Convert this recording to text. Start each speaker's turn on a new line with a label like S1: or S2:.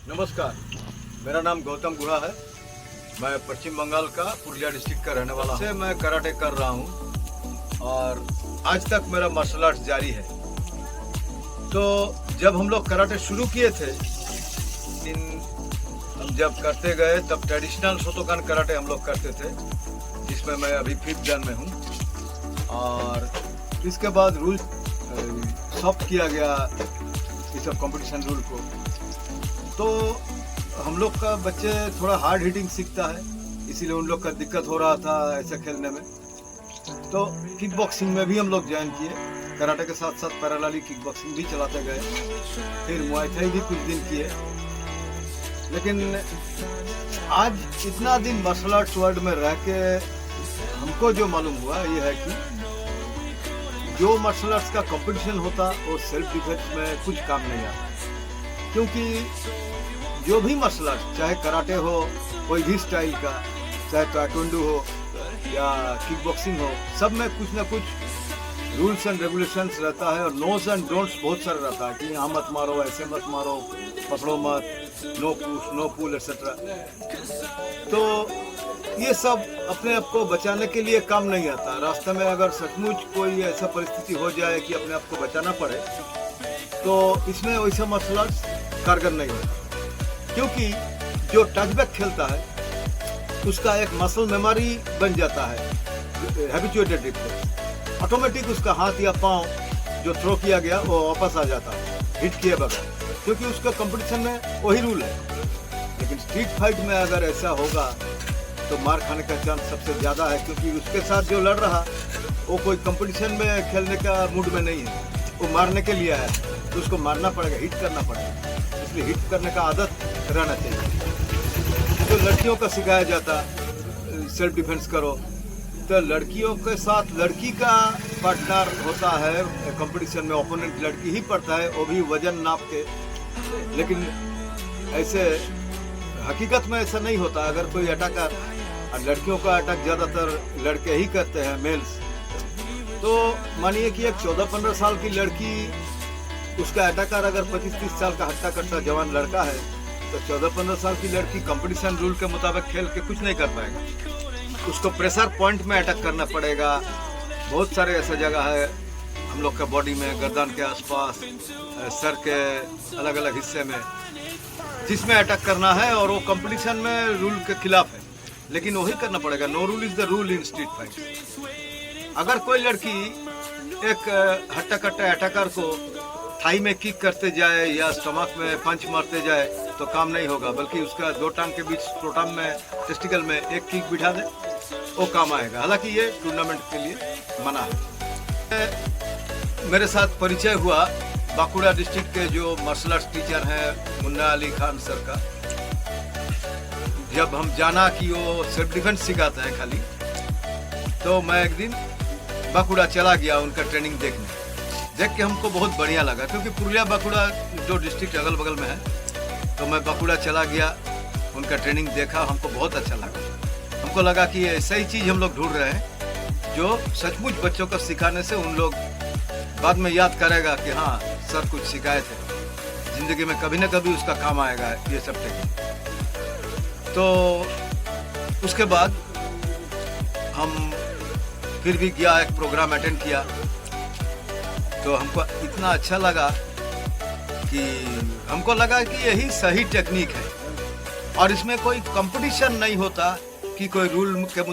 S1: नमस्कार, मेरा नाम गौतम गुहा है। मैं पश्चिम बंगाल का पुरुलिया डिस्ट्रिक्ट का रहने वाला हूँ। मैं कराटे कर रहा हूँ और आज तक मेरा मार्शल आर्ट्स जारी है। तो जब हम लोग कराटे शुरू किए थे, हम जब करते गए तब ट्रेडिशनल शोतोकान कराटे हम लोग करते थे, जिसमें मैं अभी 5th Dan में हूँ। और इसके बाद रूल सॉफ्ट किया गया इस सब कंपटीशन रूल को। तो हम लोग का बच्चे थोड़ा हार्ड हिटिंग सीखता है, इसीलिए उन लोग का दिक्कत हो रहा था ऐसे खेलने में। तो किक बॉक्सिंग में भी हम लोग ज्वाइन किए, कराटे के साथ साथ पैरेलली किक बॉक्सिंग भी चलाते गए। फिर मुआई थाई भी कुछ दिन किए। लेकिन आज इतना दिन मार्शल आर्ट्स वर्ल्ड में रह के हमको जो मालूम हुआ ये है कि जो मार्शल आर्ट्स का कंपटीशन होता वो सेल्फ डिफेंस में कुछ काम नहीं आता। क्योंकि जो भी मार्शल आर्ट, चाहे कराटे हो, कोई भी स्टाइल का, चाहे ताइक्वांडो हो या किक बॉक्सिंग हो, सब में कुछ ना कुछ रूल्स एंड रेगुलेशंस रहता है और नोस एंड डोंट्स बहुत सारे रहता है कि यहाँ मत मारो, ऐसे मत मारो, पकड़ो मत, नो पुश, नो पुल एक्सेट्रा। तो ये सब अपने आप को बचाने के लिए काम नहीं आता। रास्ते में अगर सचमुच कोई ऐसा परिस्थिति हो जाए कि अपने आप को बचाना पड़े, तो इसमें वैसा मार्शल आर्ट्स कारगर नहीं होता। क्योंकि जो टचबैक खेलता है उसका एक मसल मेमोरी बन जाता है, हैबिचुएटेड रिफ्लेक्स। ऑटोमेटिक उसका हाथ या पांव जो थ्रो किया गया वो वापस आ जाता है हिट किए बगैर, क्योंकि उसका कंपटीशन में वही रूल है। लेकिन स्ट्रीट फाइट में अगर ऐसा होगा तो मार खाने का चांस सबसे ज़्यादा है, क्योंकि उसके साथ जो लड़ रहा वो कोई कंपटीशन में खेलने का मूड में नहीं है, वो मारने के लिए आया है। तो उसको मारना पड़ेगा, हिट करना पड़ेगा। इसलिए हिट करने का आदत रहना चाहिए। तो लड़कियों का सिखाया जाता सेल्फ डिफेंस करो, तो लड़कियों के साथ लड़की का पार्टनर होता है कंपटीशन में, ओपोनेंट लड़की ही पड़ता है, वो भी वजन नाप के। लेकिन ऐसे हकीकत में ऐसा नहीं होता। अगर कोई अटैकर, लड़कियों का अटैक ज़्यादातर लड़के ही करते हैं, मेल्स। तो मानिए कि एक 14-15 साल की लड़की, उसका अटैकर अगर 25-30 साल का हट्टा कट्टा जवान लड़का है, तो 14-15 साल की लड़की कंपटीशन रूल के मुताबिक खेल के कुछ नहीं कर पाएगा। उसको प्रेशर पॉइंट में अटैक करना पड़ेगा। बहुत सारे ऐसा जगह है हम लोग के बॉडी में, गर्दन के आसपास, सर के अलग अलग हिस्से में, जिसमें अटैक करना है और वो कंपटीशन में रूल के खिलाफ है, लेकिन वही करना पड़ेगा। No rule is the rule in street fight. अगर कोई लड़की एक हट्टा कट्टा अटैकर को थाई में किक करते जाए या स्टमक में पंच मारते जाए तो काम नहीं होगा, बल्कि उसका 2 टांग के बीच स्क्रोटम में, टेस्टिकल में एक किक बिठा दे, वो काम आएगा। हालांकि ये टूर्नामेंट के लिए मना है। मेरे साथ परिचय हुआ बांकुड़ा डिस्ट्रिक्ट के जो मार्शल आर्ट्स टीचर हैं मुन्ना अली खान सर का। जब हम जाना कि वो सेल्फ डिफेंस सिखाते हैं खाली, तो मैं एक दिन बांकुड़ा चला गया उनका ट्रेनिंग देखने। देख के हमको बहुत बढ़िया लगा, क्योंकि पुरुलिया बांकुड़ा जो डिस्ट्रिक्ट अगल बगल में है, तो मैं बांकुड़ा चला गया, उनका ट्रेनिंग देखा, हमको बहुत अच्छा लगा। हमको लगा कि ऐसा ही चीज़ हम लोग ढूंढ रहे हैं, जो सचमुच बच्चों को सिखाने से उन लोग बाद में याद करेगा कि हाँ सर कुछ सिखाए थे, ज़िंदगी में कभी ना कभी उसका काम आएगा ये सब टेक्निक। तो उसके बाद हम फिर भी गया, एक प्रोग्राम अटेंड किया, तो हमको इतना अच्छा लगा कि हमको लगा कि यही सही टेक्निक है और इसमें कोई कंपटीशन नहीं होता कि कोई रूल के